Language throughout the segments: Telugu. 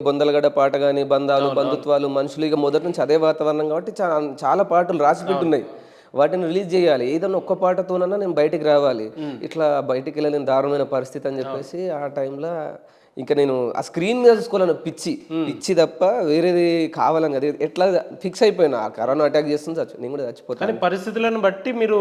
బొందలగడ్డ పాట గాని, బంధాలు, బంధుత్వాలు, మనుషులు ఇక మొదటి నుంచి అదే వాతావరణం కాబట్టి చాలా పాటలు రాసిపెట్టున్నాయి. వాటిని రిలీజ్ చేయాలి. ఏదన్నా ఒక్క పాటతోనన్నా నేను బయటికి రావాలి. ఇట్లా బయటికెళ్ళలేని దారుణమైన పరిస్థితి అని చెప్పేసి ఆ టైంలో ఇంక నేను ఆ స్క్రీన్ మీద చూసుకోవాలని పిచ్చి తప్ప వేరేది కావాలని కాదు. ఎట్లా ఫిక్స్ అయిపోయినా ఆ కరోనా అటాక్ చేస్తుంది నేను కూడా కానీ చచ్చిపోతాను. పరిస్థితులను బట్టి మీరు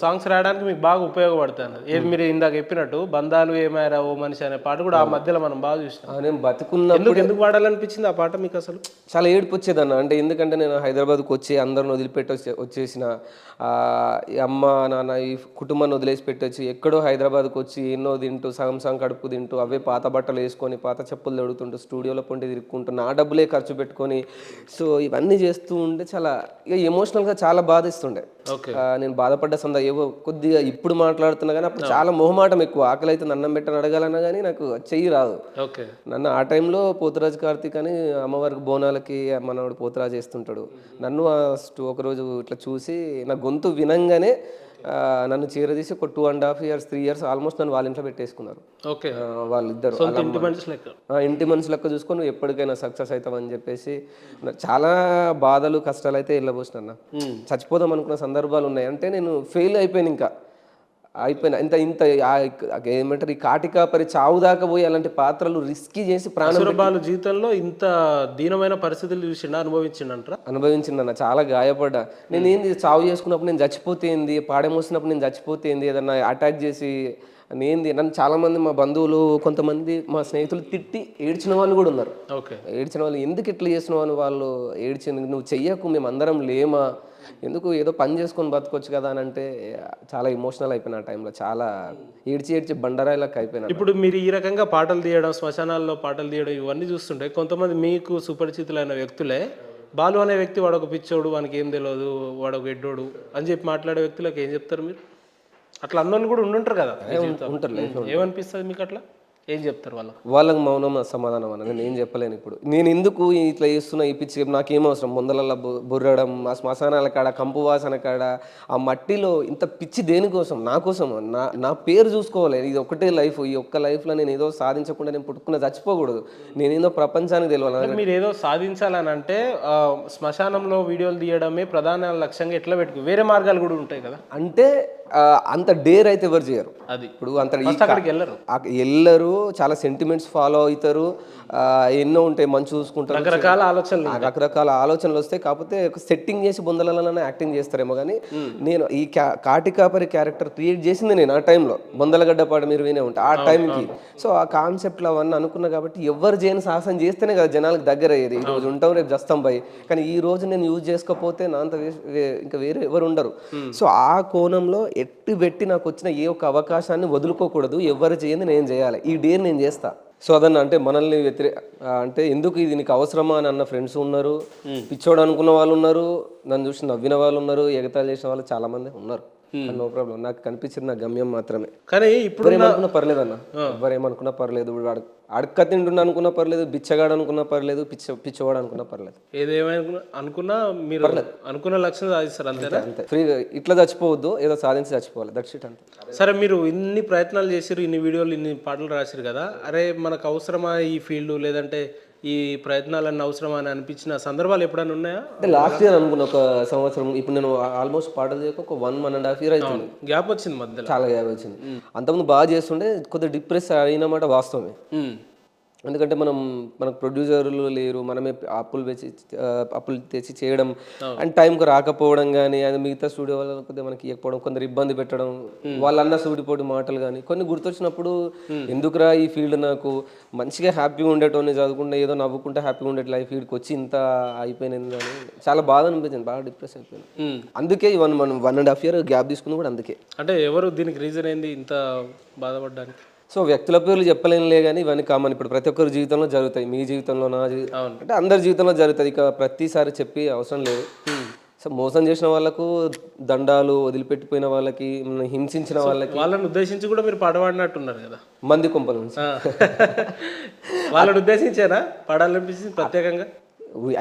సాంగ్స్ రాయడానికి మీకు బాగా ఉపయోగపడుతుంది. ఏది మీరు ఇందాక చెప్పినట్టు 'బంధాలు ఏమాయరా ఓ మనిషి' అనే పాట కూడా ఆ మధ్యలో మనం బాగా చూసినాం. నేను బతుకున్నప్పుడు ఎందుకు పాడాలనిపించింది ఆ పాట మీకు అసలు? చాలా ఏడుపు వచ్చేదన్న. అంటే ఎందుకంటే నేను హైదరాబాద్కి వచ్చి అందరిని వదిలిపెట్టి వచ్చేసిన ఈ అమ్మ నాన్న ఈ కుటుంబాన్ని వదిలేసి పెట్టొచ్చి ఎక్కడో హైదరాబాద్కి వచ్చి ఎన్నో తింటూ సగం కడుపు తింటూ అవే పాత బట్టలు వేసుకొని పాత చెప్పులు తొడుగుతుంటూ స్టూడియోలో పొంటి తిరుక్కుంటూ నా డబ్బులే ఖర్చు పెట్టుకొని సో ఇవన్నీ చేస్తూ ఉంటే చాలా ఇక ఎమోషనల్గా చాలా బాధిస్తుండే. నేను బాధపడ్డ ఏవో కొద్దిగా ఇప్పుడు మాట్లాడుతున్నా కానీ అప్పుడు చాలా మొహమాటం ఎక్కువ. ఆకలి అయితే అన్నం పెట్టని అడగాలన్నా కానీ నాకు చెయ్యి రాదు. నన్ను ఆ టైంలో పోతురాజు కార్తీక్ అని అమ్మవారికి బోనాలకి మనవాడు పోతురాజు చేస్తుంటాడు. నన్ను ఒకరోజు ఇట్లా చూసి నా గొంతు వినంగానే నన్ను చీరదీసి ఒక 2.5 years 3 years ఆల్మోస్ట్ నన్ను వాళ్ళ ఇంట్లో పెట్టేసుకున్నారు. వాళ్ళిద్దరు ఇంటి మనిషి లెక్క చూసుకొని నువ్వు ఎప్పటికైనా సక్సెస్ అవుతావని చెప్పేసి చాలా బాధలు కష్టాలు అయితే వెళ్ళబోసిన. చచ్చిపోదాం అనుకున్న సందర్భాలు ఉన్నాయి. అంటే నేను ఫెయిల్ అయిపోయాను. ఇంకా అయిపోయినా ఇంత ఏమంటారు ఈ కాటికాపరి చావు దాకా పోయి అలాంటి పాత్రలు రిస్కీ చేసి ప్రాణాలు జీవితంలో ఇంత దీనమైన పరిస్థితులు చూసిండ అనుభవించిందన్న. చాలా గాయపడ్డా. నేను ఏంది చావు చేసుకున్నప్పుడు నేను చచ్చిపోతేంది, పాడేమోసినప్పుడు నేను చచ్చిపోతేంది, ఏదన్నా అటాక్ చేసి నన్ను చాలామంది మా బంధువులు కొంతమంది మా స్నేహితులు తిట్టి ఏడ్చిన వాళ్ళు కూడా ఉన్నారు. ఏడ్చిన వాళ్ళు ఎందుకు ఇట్లా చేసినావు అని వాళ్ళు ఏడ్చింది. నువ్వు చెయ్యకు, మేము అందరం లేమా, ఎందుకు ఏదో పని చేసుకొని బతకొచ్చు కదా అని అంటే చాలా ఎమోషనల్ అయిపోయిన ఆ టైంలో. చాలా ఏడ్చి బండరాయిలకు అయిపోయినా. ఇప్పుడు మీరు ఈ రకంగా పాటలు తీయడం, శ్మశానాల్లో పాటలు తీయడం ఇవన్నీ చూస్తుంటే కొంతమంది మీకు సుపరిచితులైన వ్యక్తులే బాలు అనే వ్యక్తి వాడు ఒక పిచ్చోడు, వానికి ఏం తెలియదు, వాడు ఒక ఎడ్డోడు అని చెప్పి మాట్లాడే వ్యక్తులకు ఏం చెప్తారు మీరు? అట్లా అన్నోళ్ళు కూడా ఉండుంటారు కదా, ఉంటారు. ఏమనిపిస్తుంది మీకు? అట్లా ఏం చెప్తారు వాళ్ళకి మౌనం సమాధానం అన్న. నేను ఏం చెప్పలేను. ఇప్పుడు నేను ఎందుకు ఇట్లా చేస్తున్నా ఈ పిచ్చి నాకేం అవసరం? ముందలల్లో బుర్రడం, ఆ శ్మశానాల కాడ, కంపు వాసన కాడ, ఆ మట్టిలో ఇంత పిచ్చి దేనికోసం? నా కోసం, నా పేరు చూసుకోవాలి. ఇది ఒకటే లైఫ్. ఈ ఒక్క లైఫ్లో నేను ఏదో సాధించకుండా నేను పుట్టుకున్న చచ్చిపోకూడదు. నేనేదో ప్రపంచానికి తెలియాలి. మీరు ఏదో సాధించాలని అంటే శ్మశానంలో వీడియోలు తీయడమే ప్రధాన లక్ష్యంగా ఎట్లా పెట్టుకో, వేరే మార్గాలు కూడా ఉంటాయి కదా. అంటే అంత డేర్ అయితే ఎవరు చేయరు. అది ఇప్పుడు అంత వెళ్ళరు. చాలా సెంటిమెంట్స్ ఫాలో అవుతారు. ఎన్నో ఉంటాయి, మంచి చూసుకుంటారు, రకరకాల ఆలోచనలు వస్తాయి. కాకపోతే సెట్టింగ్ చేసి బొందలలోనే యాక్టింగ్ చేస్తారేమో కానీ నేను ఈ కాటికాపరి క్యారెక్టర్ క్రియేట్ చేసింది నేను ఆ టైంలో. బొందలగడ్డ పాట మీరు వినే ఉంటాయి ఆ టైంకి. సో ఆ కాన్సెప్ట్లో అవన్నీ అనుకున్నా కాబట్టి ఎవరు చేయని సాహసం చేస్తేనే కదా జనాలకు దగ్గర అయ్యేది. ఈ రోజు ఉంటాం, రేపు జస్తాం బై. కానీ ఈ రోజు నేను యూజ్ చేసుకోకపోతే నా అంత ఇంకా వేరే ఎవరు ఉండరు. సో ఆ కోణంలో ఎట్టి పెట్టి నాకు వచ్చిన ఏ ఒక్క అవకాశాన్ని వదులుకోకూడదు. ఎవరు చేయండి నేను చేయాలి. ఈ డేర్ నేను చేస్తా. సో అదన్న అంటే మనల్ని అంటే ఎందుకు ఇది నీకు అవసరమా అని అన్న ఫ్రెండ్స్ ఉన్నారు, పిచ్చోడు అనుకున్న వాళ్ళు ఉన్నారు, నన్ను చూసి నవ్విన వాళ్ళు ఉన్నారు, ఎగతాళి చేసిన వాళ్ళు చాలా మంది ఉన్నారు. No problem. నాకు కనిపించింది నా గమ్యం మాత్రమే. కానీ ఇప్పుడు ఏమనుకున్నా పర్లేదు అన్న, ఎవరేమనుకున్నా పర్లేదు. అడక్క తింటున్నా అనుకున్నా పర్లేదు, బిచ్చగాడు అనుకున్నా పర్లేదు, పిచ్చవాడు అనుకున్నా పర్లేదు. ఏదేమైనా అనుకున్నా మీరు అనుకున్న లక్ష్యం సాధిస్తారు అంతేనా? అంతే. ఫ్రీగా ఇట్లా చచ్చిపోవద్దు, ఏదో సాధించి చచ్చిపోవాలి. దట్స్ ఇట్ అంతే. సరే, మీరు ఇన్ని ప్రయత్నాలు చేసిరు, ఇన్ని వీడియోలు, ఇన్ని పాటలు రాసిరు కదా, అరే మనకు అవసరమా ఈ ఫీల్డ్, లేదంటే ఈ ప్రయత్నాలన్నీ అవసరమా అని అనిపించిన సందర్భాలు ఎప్పుడైనా ఉన్నాయా? అంటే లాస్ట్ ఇయర్ అనుకున్న, ఒక సంవత్సరం. ఇప్పుడు నేను ఆల్మోస్ట్ పాటలు చేయక ఒక 1.5 years అవుతుంది. గ్యాప్ వచ్చింది మధ్యలో, చాలా గ్యాప్ వచ్చింది. అంతకుముందు బాగా చేస్తుండే, కొద్దిగా డిప్రెస్ అయినమాట వాస్తవమే. ఎందుకంటే మనకు ప్రొడ్యూసర్లు లేరు, మనమే అప్పులు తెచ్చి చేయడం అండ్ టైంకి రాకపోవడం కానీ, అది మిగతా స్టూడియో వాళ్ళ కొద్దిగా మనకి ఇవ్వకపోవడం, కొందరు ఇబ్బంది పెట్టడం, వాళ్ళన్న సూడిపోటీ మాటలు కానీ కొన్ని గుర్తొచ్చినప్పుడు ఎందుకురా ఈ ఫీల్డ్, నాకు మంచిగా హ్యాపీగా ఉండేటోని చదువుకుంటే ఏదో నవ్వుకుంటే హ్యాపీగా ఉండే లైఫ్ ఫీల్డ్కి వచ్చి ఇంత అయిపోయింది అని చాలా బాధ అనిపించింది. బాగా డిప్రెస్ అయిపోయింది. అందుకే 1.5 years గ్యాప్ తీసుకుంది కూడా అందుకే. అంటే ఎవరు దీనికి రీజన్ ఏంది ఇంత బాధపడడానికి? సో వ్యక్తుల పేర్లు చెప్పలేనులే కానీ ఇవన్నీ కామన్. ఇప్పుడు ప్రతి ఒక్కరి జీవితంలో జరుగుతాయి. మీ జీవితంలో, నా అంటే అందరి జీవితంలో జరుగుతుంది. ఇక ప్రతిసారి చెప్పి అవసరం లేదు. సో మోసం చేసిన వాళ్ళకు దండాలు, వదిలిపెట్టిపోయిన వాళ్ళకి, హింసించిన వాళ్ళని ఉద్దేశించి కూడా మీరు పాడవాడినట్టున్నారు కదా మంది కుంపల నుంచి. వాళ్ళని ఉద్దేశించారా పాడాలనిపించింది ప్రత్యేకంగా?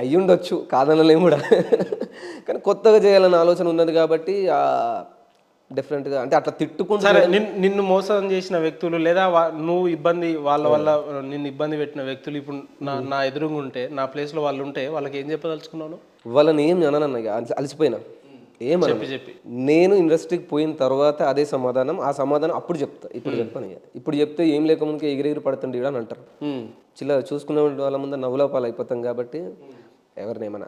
అయ్యి ఉండొచ్చు, కాదనలేము కూడా. కానీ కొత్తగా చేయాలన్న ఆలోచన ఉన్నది కాబట్టి డెఫినెట్గా అంటే అట్లా తిట్టుకుంటూ సరే నిన్ను మోసం చేసిన వ్యక్తులు లేదా నువ్వు ఇబ్బంది వాళ్ళ వల్ల నిన్ను ఇబ్బంది పెట్టిన వ్యక్తులు ఇప్పుడు నా ఎదురుగా ఉంటే నా ప్లేస్లో వాళ్ళు ఉంటే వాళ్ళకి ఏం చెప్పదలుచుకున్నాను? వాళ్ళని ఏం అననన్న ఇక అలసిపోయినా ఏమన్నా చెప్పి నేను ఇండస్ట్రీకి పోయిన తర్వాత అదే సమాధానం, ఆ సమాధానం అప్పుడు చెప్తా, ఇప్పుడు చెప్పను ఇక. ఇప్పుడు చెప్తే ఏం లేకముందుకే ఎగిరెగిరి పడుతుండే అని అంటారు. చిల్ల చూసుకునే వాళ్ళ ముందు నవ్వులా పాలు అయిపోతాం కాబట్టి ఎవరినేమన్నా